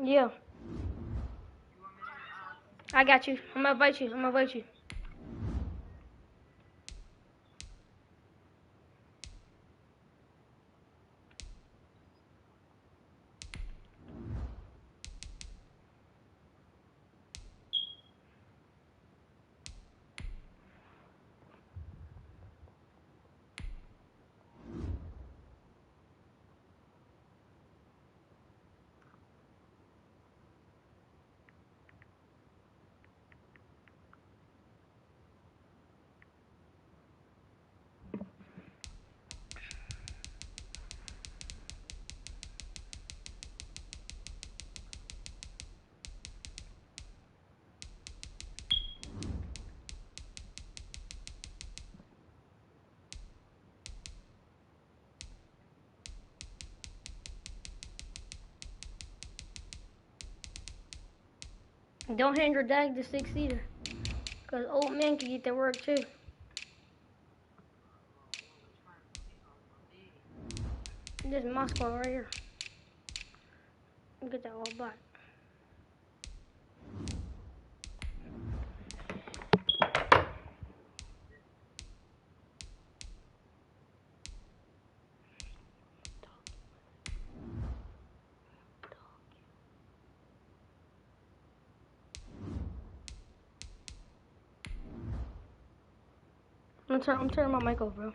Yeah. I got you. I'm gonna invite you. I'm gonna invite you. Don't hand your dad the 6 either. Because old men can get their work too. This is my squad right here. Get that all back. I'm turning my mic off, bro.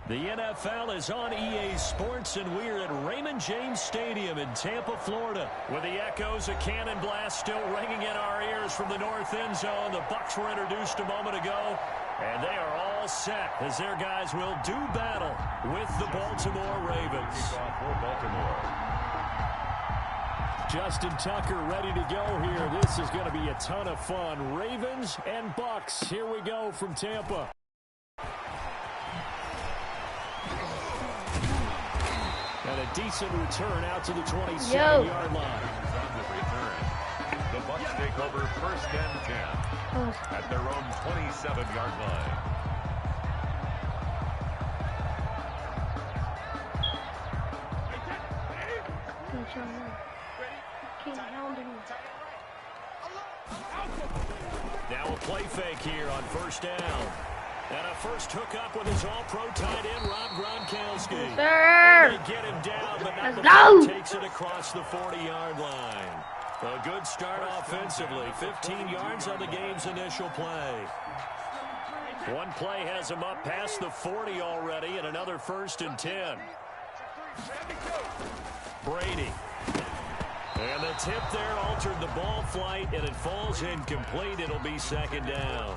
The NFL is on EA Sports, and we're at Raymond James Stadium in Tampa, Florida. With the echoes of cannon blast still ringing in our ears from the north end zone, the Bucs were introduced a moment ago, and they are all set as their guys will do battle with the Baltimore Ravens. Justin Tucker ready to go here. This is going to be a ton of fun. Ravens and Bucs, here we go from Tampa. And a decent return out to the 27-yard line. The Bucs take over 1st and 10 at their own 27-yard line. Now a play fake here on 1st down. And a first hookup with his all-pro tight end, Rob Gronkowski. Sir! They get him down, but Let's now go! Takes it across the 40-yard line. A good start offensively. 15 yards on the game's initial play. One play has him up past the 40 already, and another 1st and 10. Brady. And the tip there altered the ball flight, and it falls incomplete. It'll be 2nd down.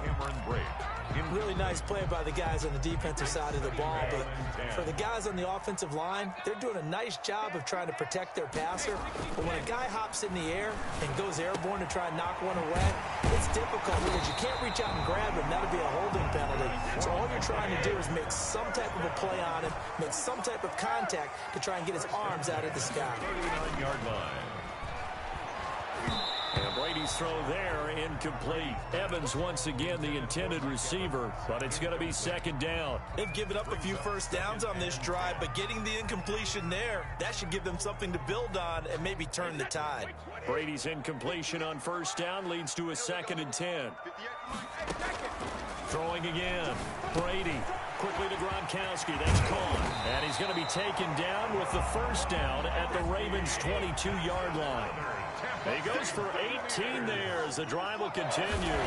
Really nice play by the guys on the defensive side of the ball, but for the guys on the offensive line, they're doing a nice job of trying to protect their passer. But when a guy hops in the air and goes airborne to try and knock one away, it's difficult because you can't reach out and grab him. That'll be a holding penalty. So all you're trying to do is make some type of a play on him, make some type of contact to try and get his arms out of the sky. 39-yard line. And Brady's throw there, incomplete. Evans once again the intended receiver, but it's going to be 2nd down. They've given up a few first downs on this drive, but getting the incompletion there, that should give them something to build on and maybe turn the tide. Brady's incompletion on 1st down leads to a 2nd and 10. Throwing again. Brady quickly to Gronkowski. That's caught. And he's going to be taken down with the 1st down at the Ravens' 22-yard line. He goes for 18 there as the drive will continue.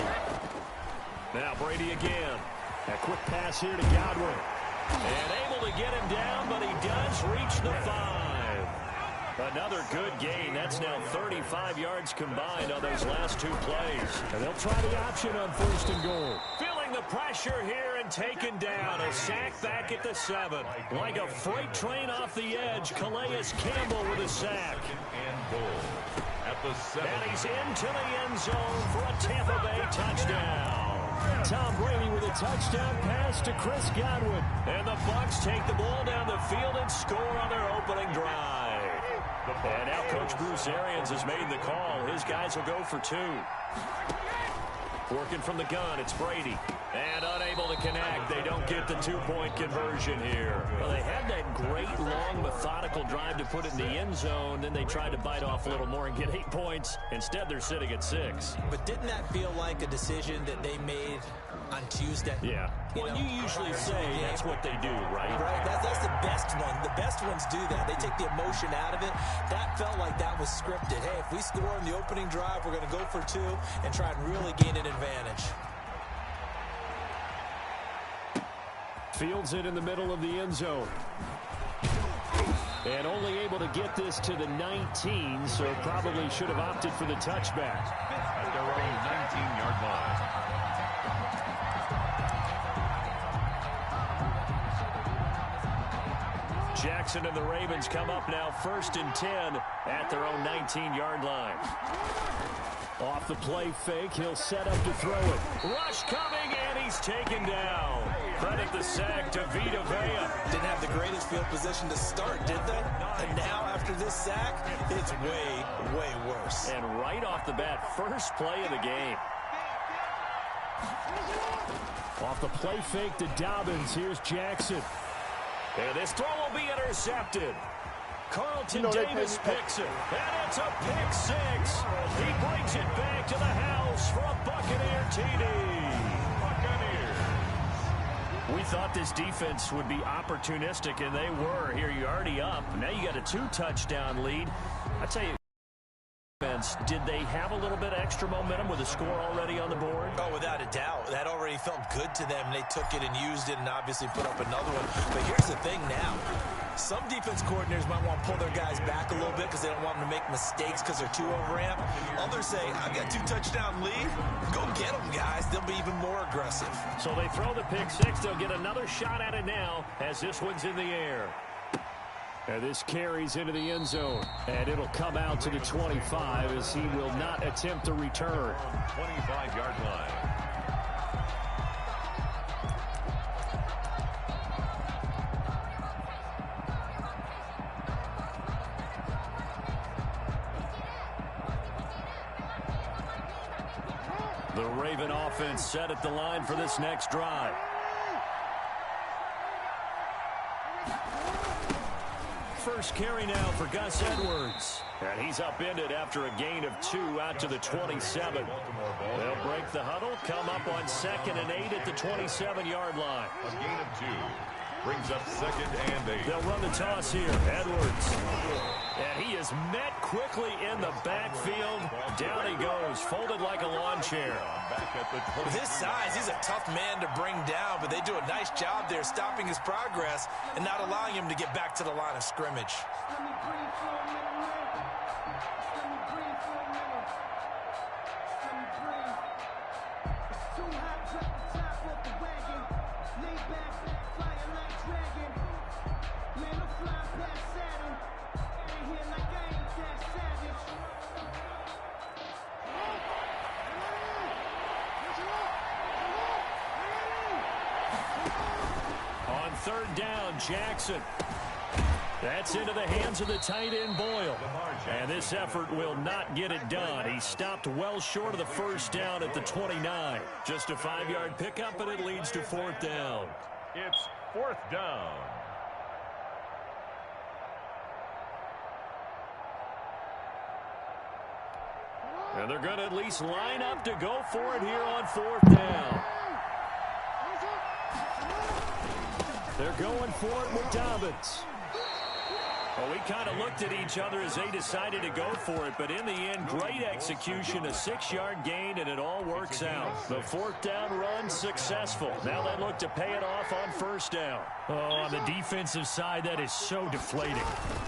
Now Brady again. A quick pass here to Godwin. And able to get him down, but he does reach the 5. Another good gain. That's now 35 yards combined on those last 2 plays. And they'll try the option on 1st and goal. Feeling the pressure here and taken down. A sack back at the 7. Like a freight train off the edge. Calais Campbell with a sack. at the 7. And he's into the end zone for a Tampa Bay touchdown. Tom Brady with a touchdown pass to Chris Godwin. And the Bucs take the ball down the field and score on their opening drive. And now Coach Bruce Arians has made the call. His guys will go for 2. Working from the gun, it's Brady. And unable to connect. They don't get the 2-point conversion here. Well, they had that great, long, methodical drive to put it in the end zone. Then they tried to bite off a little more and get 8 points. Instead, they're sitting at 6. But didn't that feel like a decision that they made on Tuesday? Yeah. Well, you usually say that's what they do, right? Right. That's the best one. The best ones do that. They take the emotion out of it. That felt like that was scripted. Hey, if we score in the opening drive, we're going to go for 2 and try and really gain an advantage. Fields it in the middle of the end zone. And only able to get this to the 19, so probably should have opted for the touchback. At their own 19-yard line. Jackson and the Ravens come up now 1st and 10 at their own 19-yard line. Off the play fake, he'll set up to throw it. Rush coming, and he's taken down. Credit the sack to Vita Vea. Didn't have the greatest field position to start, did they? And now, after this sack, it's way, way worse. And right off the bat, first play of the game. Off the play fake to Dobbins, here's Jackson. And this throw will be intercepted. Carlton Davis picks it, and it's a pick 6. He brings it back to the house for a Buccaneer TD. Buccaneers. We thought this defense would be opportunistic, and they were. Here, you're already up. Now you got a 2-touchdown lead. I tell you, did they have a little bit of extra momentum with a score already on the board? Oh, without a doubt. That already felt good to them. They took it and used it and obviously put up another one. But here's the thing now. Some defense coordinators might want to pull their guys back a little bit because they don't want them to make mistakes because they're too overamped. Others say, I got 2-touchdown lead. Go get them, guys. They'll be even more aggressive. So they throw the pick 6. They'll get another shot at it now as this one's in the air. And this carries into the end zone. And it'll come out to the 25 as he will not attempt to return. 25-yard line. The Raven offense set at the line for this next drive. First carry now for Gus Edwards. And he's upended after a gain of 2 out to the 27. They'll break the huddle, come up on 2nd and 8 at the 27-yard line. A gain of 2 brings up 2nd and 8. They'll run the toss here. Edwards. And he is met quickly in the backfield. Down he goes, folded like a lawn chair. With his size, he's a tough man to bring down, but they do a nice job there stopping his progress and not allowing him to get back to the line of scrimmage. On 3rd down, Jackson. That's into the hands of the tight end, Boyle. And this effort will not get it done. He stopped well short of the 1st down at the 29. Just a 5-yard pickup, and it leads to 4th down. It's 4th down. And they're going to at least line up to go for it here on 4th down. They're going for it with Dobbins. Well, we kind of looked at each other as they decided to go for it, but in the end, great execution, a 6-yard gain, and it all works out. The 4th down run successful. Now they look to pay it off on 1st down. Oh, on the defensive side, that is so deflating.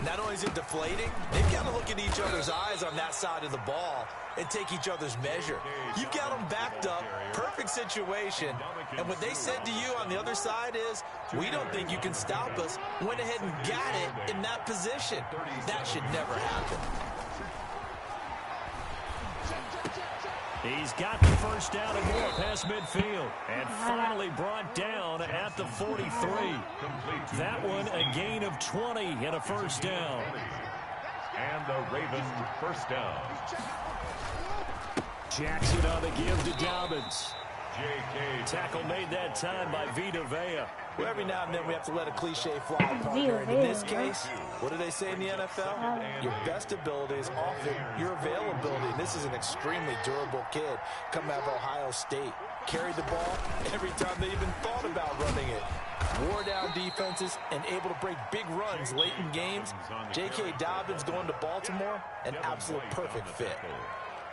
Not only is it deflating, they've got to look in each other's eyes on that side of the ball and take each other's measure. You've got them backed up, perfect situation, and what they said to you on the other side is, we don't think you can stop us. Went ahead and got it in that position. That should never happen. He's got the first down and more past midfield. And finally brought down at the 43. That one a gain of 20 and a first down. And the Ravens first down. Jackson on the give to Dobbins. Tackle made that time by Vita Vea. Well, every now and then we have to let a cliche fly, partner. And in this case, what do they say in the NFL? Your best ability is often your availability. And this is an extremely durable kid coming out of Ohio State. Carried the ball every time they even thought about running it. Wore down defenses and able to break big runs late in games. J.K. Dobbins going to Baltimore, an absolute perfect fit.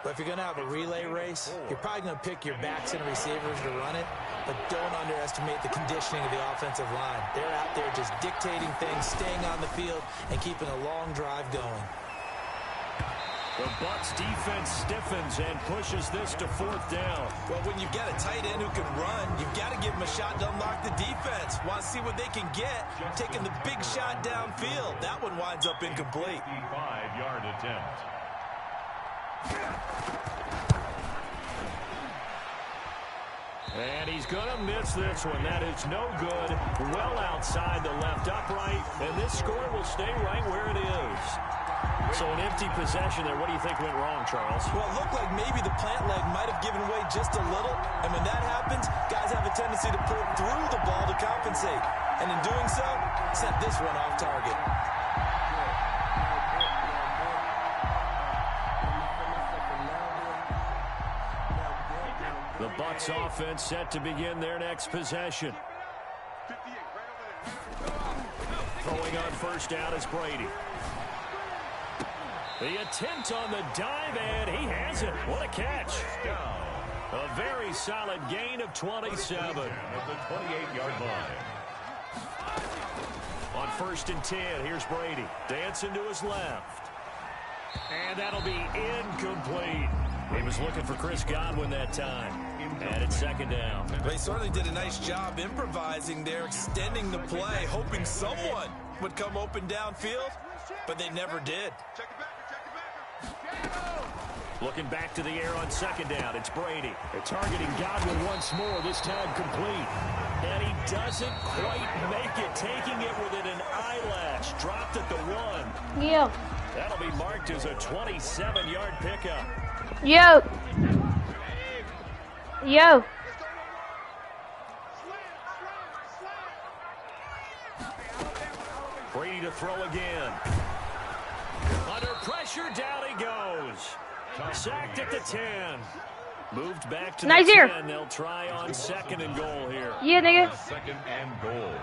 But if you're going to have a relay race, you're probably going to pick your backs and receivers to run it, but don't underestimate the conditioning of the offensive line. They're out there just dictating things, staying on the field, and keeping a long drive going. The Bucs defense stiffens and pushes this to fourth down. Well, when you get a tight end who can run, you've got to give him a shot to unlock the defense. Want to see what they can get, taking the big shot downfield. That one winds up incomplete. 55-yard attempt. And he's going to miss this one. That is no good. Well outside the left upright. And this score will stay right where it is. So an empty possession there. What do you think went wrong, Charles? Well, it looked like maybe the plant leg might have given way just a little. And when that happens, guys have a tendency to pull through the ball to compensate. And in doing so, sent this one off target. The Bucs offense set to begin their next possession. Throwing on first down is Brady. The attempt on the dive, and he has it. What a catch. A very solid gain of 27. At the 28-yard line. On 1st and 10, here's Brady. Dancing to his left. And that'll be incomplete. He was looking for Chris Godwin that time. And it's second down. They certainly did a nice job improvising there, extending the play, hoping someone would come open downfield, but they never did. Looking back to the air on second down, it's Brady. They're targeting Godwin once more, this time complete. And he doesn't quite make it, taking it within an eyelash. Dropped at the 1. Yeah. That'll be marked as a 27-yard pickup. Yo. Yo. Brady to throw again. Under pressure, down he goes. Sacked at the 10. Moved back to the 10. They'll try on 2nd and goal here. Yeah, nigga. 2nd and goal.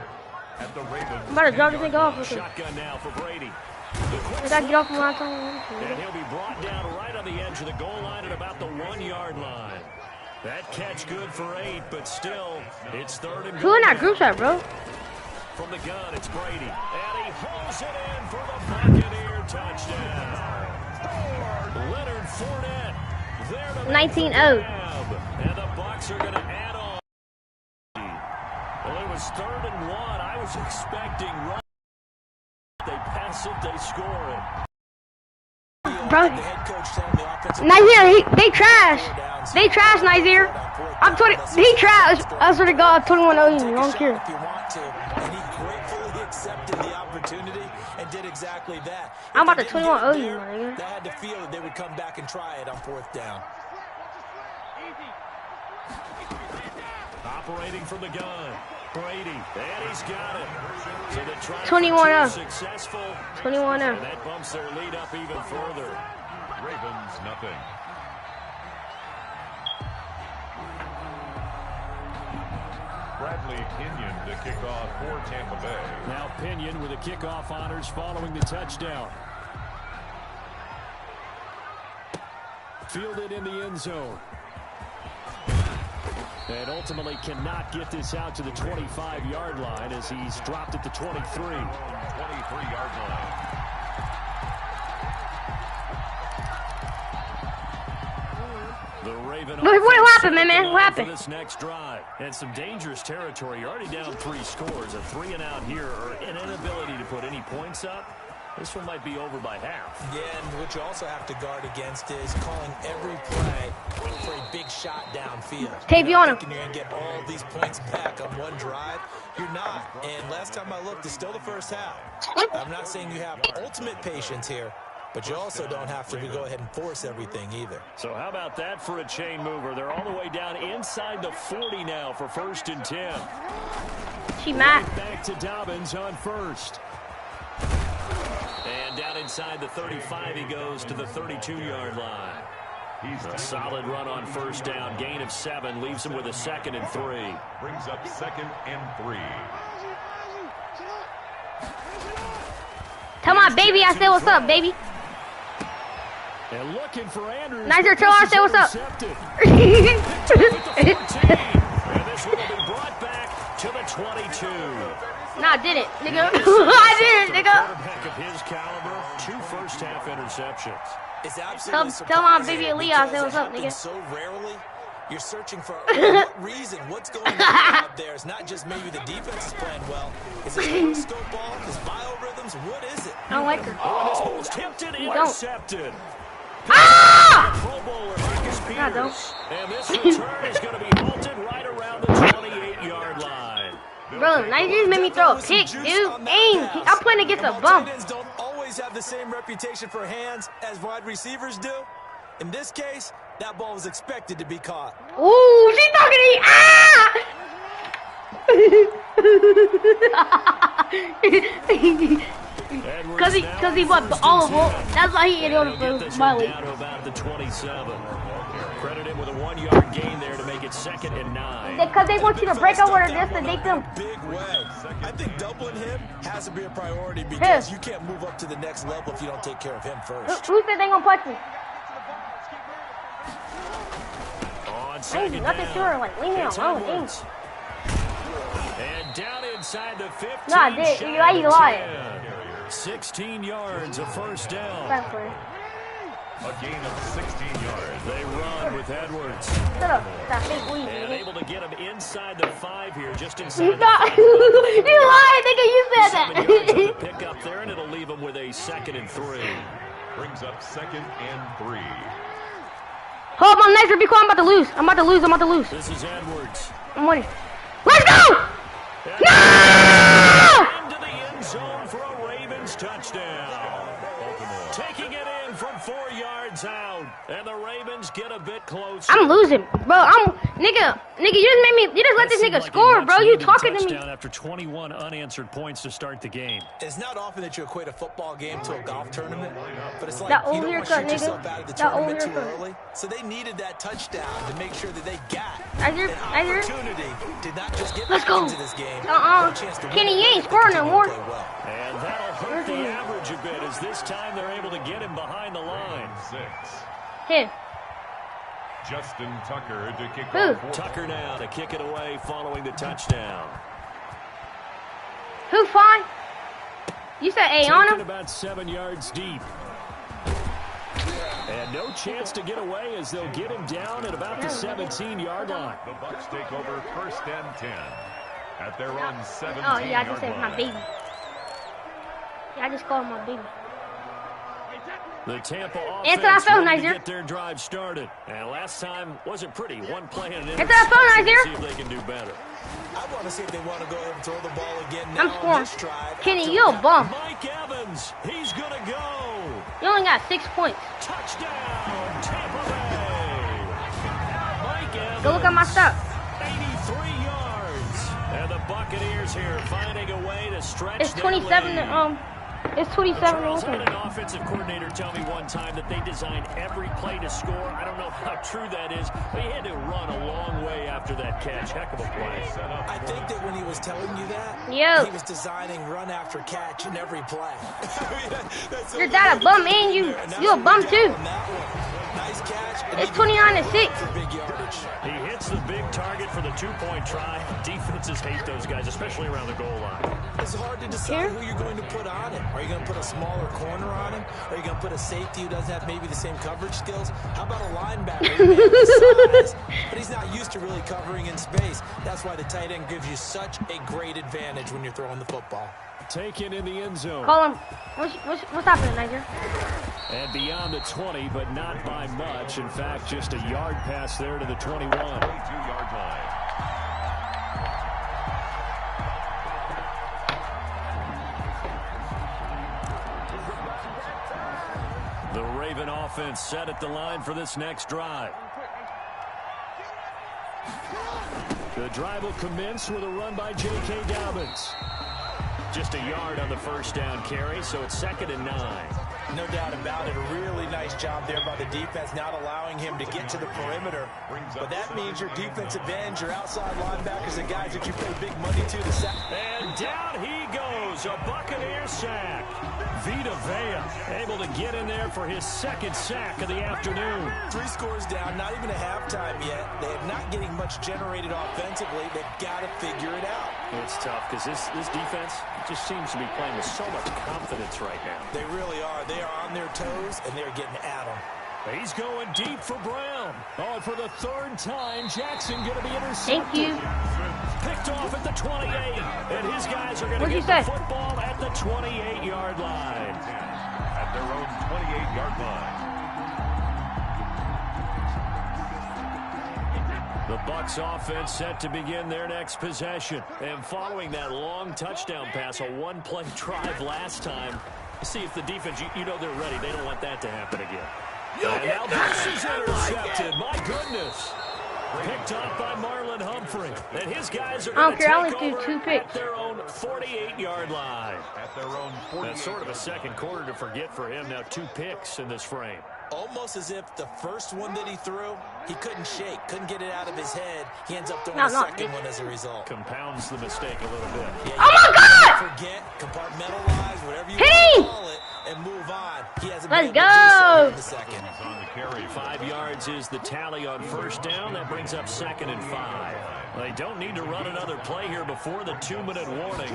At the Ravens. I'm about to drop this thing off. Shotgun now for Brady. I gotta get off the line. And he'll be brought down right on the edge of the goal line at about the 1-yard line. That catch good for 8, but still, it's 3rd and goal. Who in that group chat, bro? From the gun, it's Brady. And he holds it in for the Buccaneer touchdown. Leonard Fournette. There to 19-0. And the Bucs are going to add on. Well, it was 3rd and 1. I was expecting run. They pass it, they score it. Bro, Nazir, they trash. They trash, Nazir. I'm 20. He trash. I swear to God, 21-0. I don't care. If you want to, and he gratefully accepted the opportunity and did exactly that. I'm about to 21-0 you, my nigga. They had to feel that they would come back and try it on 4th down. Operating from the gun. Brady, and he's got it. So the try 21-0. successful. 21-0. And that bumps their lead up even further. Ravens, nothing. Bradley Pinion to kick off for Tampa Bay. Now Pinion with the kickoff honors following the touchdown. Fielded in the end zone. And ultimately cannot get this out to the 25-yard line as he's dropped at the 23. 23-yard line. The Raven. What happened, man? What happened? This next drive. And some dangerous territory. You're already down 3 scores. A 3-and-out here, or an inability to put any points up. This one might be over by half. Yeah, and what you also have to guard against is calling every play for a big shot downfield. Tavy on him. Thinking you're going to get all these points back on one drive. You're not. And last time I looked, it's still the first half. I'm not saying you have ultimate patience here, but you also don't have to go ahead and force everything either. So how about that for a chain mover? They're all the way down inside the 40 now for 1st and 10. She mad. Back to Dobbins on first. And down inside the 35, he goes to the 32-yard line. A solid run on 1st down. Gain of 7 leaves him with a 2nd and 3. Brings up 2nd and 3. Tell my baby I said what's up, baby. And looking for Andrews. Nicer, tell her I said what's up. And this one will be brought back to the 22. Nah, I didn't, nigga. I didn't, nigga. Quarterback of his caliber, 2 first-half interceptions. It's absolutely Tell my baby Aaliyah I said what's up, nigga. So rarely, you're searching for what reason, what's going on out there. It's not just maybe the defense is playing well. Is it horoscope ball? Is biorhythms? What is it? I don't like her. Oh, this ball's tipped and You don't. intercepted. Ah! Pro Bowler Marcus I Peters. don't. And this return is going to be halted right around the 28-yard line. Bro, now you just made me throw a pick, dude. Aim. I'm playing against a bum. Tight ends don't always have the same reputation for hands as wide receivers do. In this case, that ball was expected to be caught. Ooh, she's talking to me. Ah! Cause he went all of them. That's why he hit on the Smiley. Down to about the 27. Credit him with a 1-yard gain there to make it 2nd and 9. Because they want you to break over this to make them. Big way. I think doubling him has to be a priority because you can't move up to the next level if you don't take care of him first. Who said they gonna punch me? On I ain't second nothing down, sure. Like, leave me it's alone. Edwards. And down inside the 15. No, I did. Why you lying? 16 yards, a 1st down. Thanks for it. A gain of 16 yards. They run with Edwards. Shut up. That fake weed, And nigga. able to get him inside the 5 here, just inside You the thought 5. you lied, nigga. You said 7 yards on the that. pick up there, and it'll leave him with a 2nd and 3. Brings up 2nd and 3. Hold on, Nicer. Be quiet. I'm about to lose. I'm about to lose. This is Edwards. I'm winning. Let's go! Into the end zone for a Ravens touchdown. Taking it in from 4 yards out, and the Ravens get a bit closer. I'm losing, bro. Nigga, you just let this nigga score, bro. You talking to me? After 21 unanswered points to start the game. It's not often that you equate a football game to a golf tournament, but it's like That you old don't want to haircut, shoot yourself nigga. out of the That old tournament too haircut. early. So they needed that touchdown to make sure that they got I hear- an opportunity to not just get Let's back go. into this game, Uh-uh. but a chance to win Kenny, it you ain't if they scoring no continue more. to play well. And that'll hurt the average a bit, as this time they're able to get him behind the line. 6. Here. Justin Tucker to kick Who? off. Tucker now to kick it away following the touchdown. Who fine? You said A on Taken him? about 7 yards deep. And no chance to get away as they'll get him down at about the 17-yard line. The Bucs take over 1st and 10 at their own 17-yard Oh, yeah, I just said my line. baby. Yeah, I just called him my baby. The Tampa Answer that offense phone, ready to Nizer. get their drive started. And last time wasn't pretty. One play and an Answer that phone, interception. Nizer. See if they can do better. I want to see if they want to go ahead and throw the ball again I'm now on scoring. this drive. Kenny, after you a that. bum. Mike Evans, he's going to go. You only got 6 points. Touchdown, Tampa Bay. Mike Evans. Go look at my stuff. 83 yards. And the Buccaneers here finding a way to stretch It's their 27 lead. It's 27 Charles had to an offensive coordinator tell me one time that they designed every play to score. I don't know how true that is, but he had to run a long way after that catch. Heck of a play. I think that when he was telling you that, Yo. he was designing run after catch in every play. That's Your dad a bum and you a bum too. On that one. Nice catch. and It's he 29 to 6. for big yardage. He hits the big target for the 2-point try. Defenses hate those guys, especially around the goal line. It's hard to decide who you're going to put on him. Are you going to put a smaller corner on him? Are you going to put a safety who doesn't have maybe the same coverage skills? How about a linebacker who may have the size, but he's not used used to really covering in space. That's why the tight end gives you such a great advantage when you're throwing the football. Taken in the end zone. Call him. What's happening, Niger? And beyond the 20, but not by much. In fact, just a yard pass there to the 21. 22-yard line. The Raven offense set at the line for this next drive. The drive will commence with a run by J.K. Dobbins. Just a yard on the first down carry, so it's 2nd and 9. No doubt about it. A really nice job there by the defense, not allowing him to get to the perimeter. But that means your defensive ends, your outside linebackers, the guys that you pay big money to sack. And down he goes, a Buccaneer sack. Vita Vea able to get in there for his 2nd sack of the afternoon. 3 scores down, not even a halftime yet. They are not getting much generated offensively. They've got to figure it out. It's tough because this defense just seems to be playing with so much confidence right now. They really are. They are on their toes, and they're getting at them. He's going deep for Brown. Oh, for the 3rd time, Jackson going to be intercepted. Thank you. Picked off at the 28, and his guys are going to get the football at the 28-yard line. At their own 28-yard line. The Bucs offense set to begin their next possession. And following that long touchdown pass, a one-play drive last time, see if the defense, you know they're ready. They don't want that to happen again. And now this is intercepted. My goodness. Picked off by Marlon Humphrey. And his guys are going to take over at their own 48-yard line. At their own 48. That's sort of a second quarter to forget for him. Now 2 picks in this frame. Almost as if the first one that he threw, he couldn't shake, couldn't get it out of his head. He ends up throwing a second one as a result. Compounds the mistake a little bit. Yeah, oh my God! Forget, compartmentalize, whatever you want to call it, and move on. He hasn't been able to do so in the second. On the carry. 5 yards is the tally on first down. That brings up 2nd and 5. They don't need to run another play here before the 2-minute warning.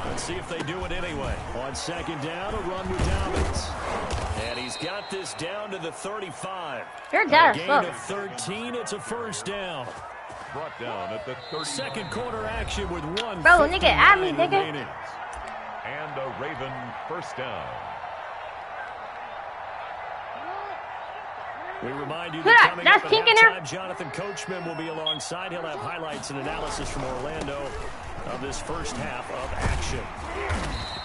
Let's see if they do it anyway. On 2nd down, a run with Dobbins. And he's got this down to the 35. You're dead. A gain of 13. It's a first down. Brought down at the 30. Second quarter action with 1. Bro, nigga, at me, nigga. Remaining. And a Raven first down. We remind you that coming up at in halftime, Jonathan Coachman will be alongside. He'll have highlights and analysis from Orlando of this first half of action.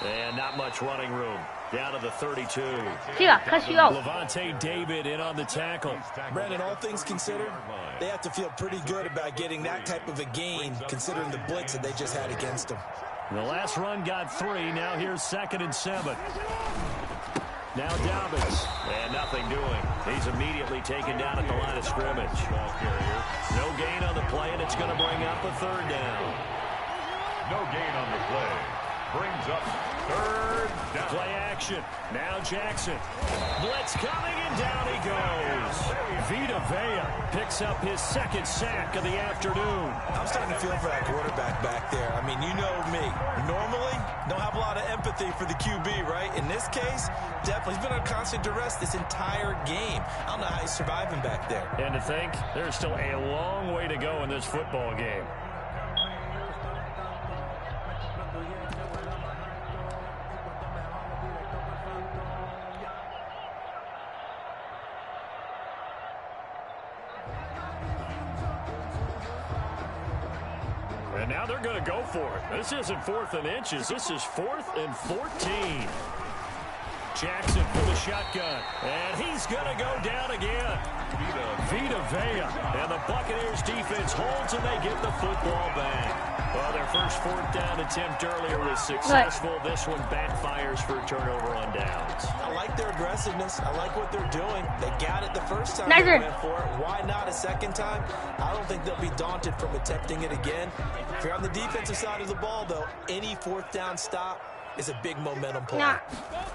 And not much running room. Down to the 32. Yeah, cuss you out. Levante David in on the tackle. Brandon, all things considered, they have to feel pretty good about getting that type of a gain, considering the blitz that they just had against them. The last run got 3. Now here's 2nd and 7. Now Dobbins, and nothing doing. He's immediately taken down at the line of scrimmage. Ball carrier. No gain on the play, and it's going to bring up a 3rd down. No gain on the play. Brings up 3rd down. Play action. Now Jackson. Blitz coming, and down he goes. Vita Vea picks up his 2nd sack of the afternoon. I'm starting to feel for that quarterback back there. I mean, you know me. Normally, don't have a lot of empathy for the QB, right? In this case, definitely. He's been on constant duress this entire game. I don't know how he's surviving back there. And to think, there's still a long way to go in this football game. And now they're going to go for it. This isn't 4th and inches. This is 4th and 14. Jackson for the shotgun. And he's going to go down again. Vita Vea. And the Buccaneers defense holds, and they get the football back. Well, their first 4th down attempt earlier was successful. This one backfires for a turnover on downs. I like their aggressiveness. I like what they're doing. They got it the first time they went for it. Why not a second time? I don't think they'll be daunted from attempting it again. If you're on the defensive side of the ball, though, any 4th down stop is a big momentum play. Nah,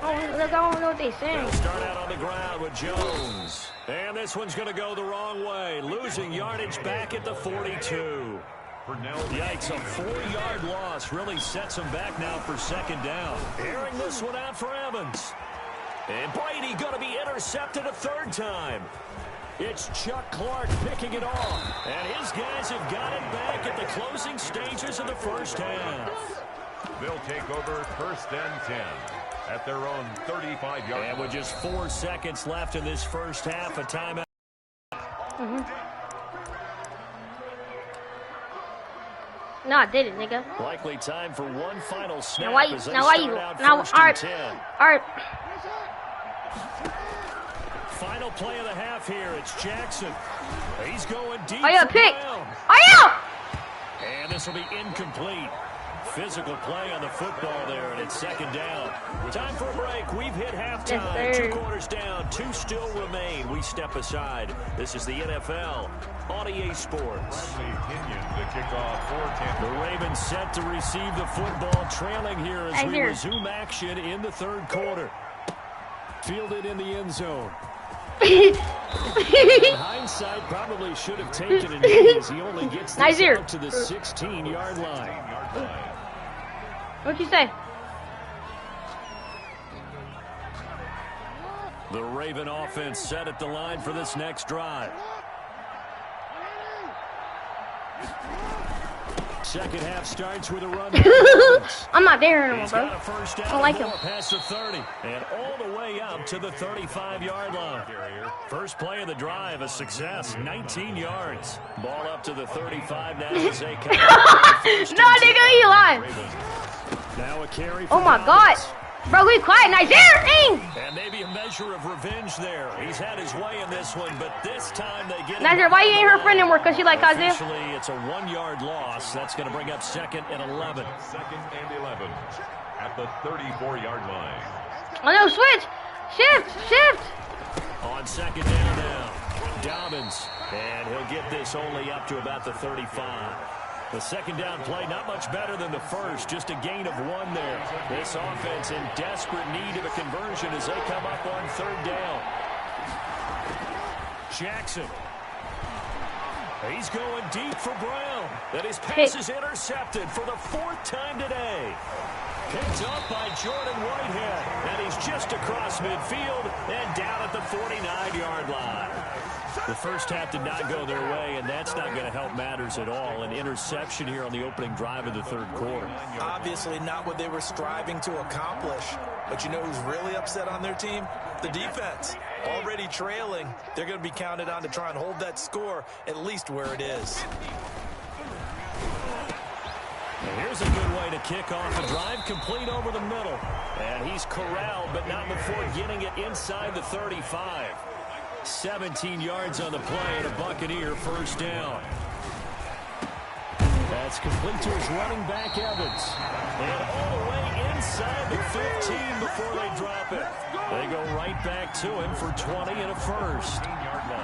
I don't know what they're saying. They'll start out on the ground with Jones. And this one's going to go the wrong way. Losing yardage back at the 42. Yikes, a 4-yard loss really sets them back now for 2nd down. Airing this one out for Evans. And Brady going to be intercepted a 3rd time. It's Chuck Clark picking it off. And his guys guys have got it back at the closing stages of the first half. They'll take over 1st and 10 at their own 35-yard. And with just 4 seconds left in this first half, a timeout. No, I didn't, nigga. Likely time for one final snap. Now why you? Now, all right. All right. Final play of the half here. It's Jackson. He's going deep. Oh yeah, pick. Oh yeah. And this will be incomplete. Physical play on the football there, and it's 2nd down. Time for a break. We've hit halftime. Yes, 2 quarters down. 2 still remain. We step aside. This is the NFL on EA Sports. The Ravens set to receive the football, trailing here as we resume action in the 3rd quarter. Fielded in the end zone. In hindsight, probably should have taken it easy. He only gets this out to the 16-yard line. What'd you say? The Raven offense set at the line for this next drive. Second half starts with a run. I'm not there anymore, bro. I don't like him. Past the 30 and all the way up to the 35-yard line. First play of the drive, a success, 19 yards. Ball up to the 35 now as they come. No, nigga, you lying. Now a carry. Oh my God. Bro, we quiet. Nice there. Dang. And maybe a measure of revenge there. He's had his way in this one, but this time they get Nice. Why you ain't her friend anymore? Because you like Isaiah? Officially, it's a 1-yard loss. That's going to bring up 2nd and 11. 2nd and 11 at the 34-yard line. Oh no, switch. Shift. On 2nd down now, Dobbins. And he'll get this only up to about the 35. The 2nd down play, not much better than the first, just a gain of 1 there. This offense in desperate need of a conversion as they come up on 3rd down. Jackson. He's going deep for Brown. That his pass is intercepted for the 4th time today. Picked up by Jordan Whitehead. And he's just across midfield and down at the 49-yard line. The first half did not go their way, and that's not going to help matters at all. An interception here on the opening drive of the 3rd quarter. Obviously not what they were striving to accomplish. But you know who's really upset on their team? The defense. Already trailing, they're going to be counted on to try and hold that score at least where it is. And here's a good way to kick off a drive, complete over the middle. And he's corralled, but not before getting it inside the 35. 17 yards on the play and a Buccaneer 1st down. That's complete to his running back, Evans. And all the way inside the 15 before they drop it. They go right back to him for 20 and a 1st.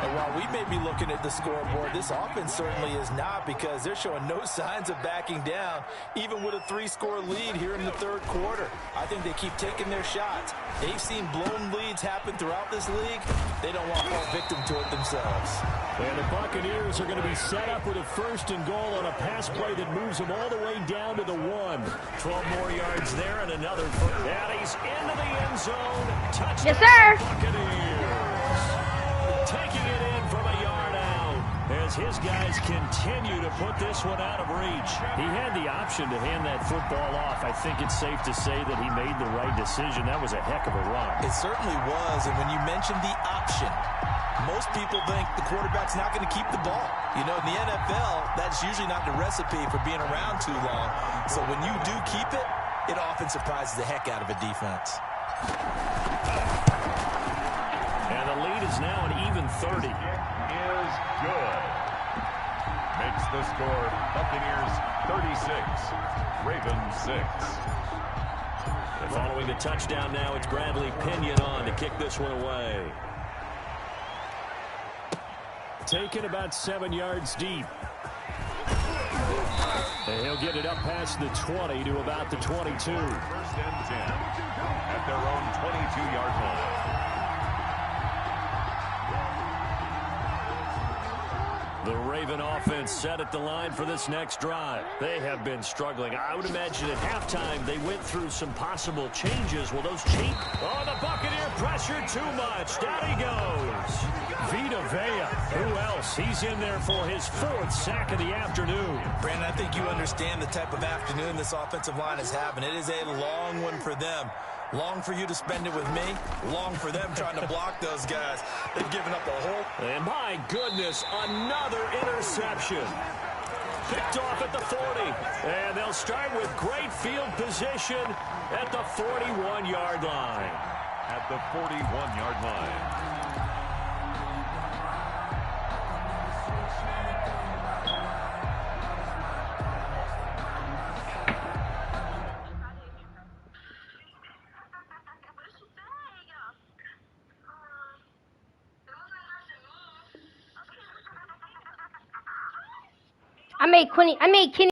And while we may be looking at the scoreboard, this offense certainly is not, because they're showing no signs of backing down, even with a 3-score lead here in the 3rd quarter. I think they keep taking their shots. They've seen blown leads happen throughout this league. They don't want to fall victim to it themselves. And the Buccaneers are going to be set up with a 1st and goal on a pass play that moves them all the way down to the 1. 12 more yards there and another. And he's into the end zone. Touchdown. Yes, sir. Buccaneers. Taking it in from a yard out as his guys continue to put this one out of reach. He had the option to hand that football off. I think it's safe to say that he made the right decision. That was a heck of a run. It certainly was. And when you mentioned the option, most people think the quarterback's not going to keep the ball. You know, in the NFL, that's usually not the recipe for being around too long. So when you do keep it, it often surprises the heck out of a defense. And the lead is now an even 30. Is good. Makes the score Buccaneers 36, Ravens 6. And following the touchdown now, it's Bradley Pinion on to kick this one away. Taken about 7 yards deep. And he'll get it up past the 20 to about the 22. 1st and 10 at their own 22-yard line. The Raven offense set at the line for this next drive. They have been struggling. I would imagine at halftime they went through some possible changes. Will those change? Oh, the Buccaneer pressured too much. Down he goes. Vita Vea. Who else? He's in there for his 4th sack of the afternoon. Brandon, I think you understand the type of afternoon this offensive line is having. It is a long one for them. Long for you to spend it with me. Long for them trying to block those guys. They've given up a whole... And my goodness, another interception. Picked off at the 40. And they'll start with great field position at the 41-yard line. At the 41-yard line. I made Kenny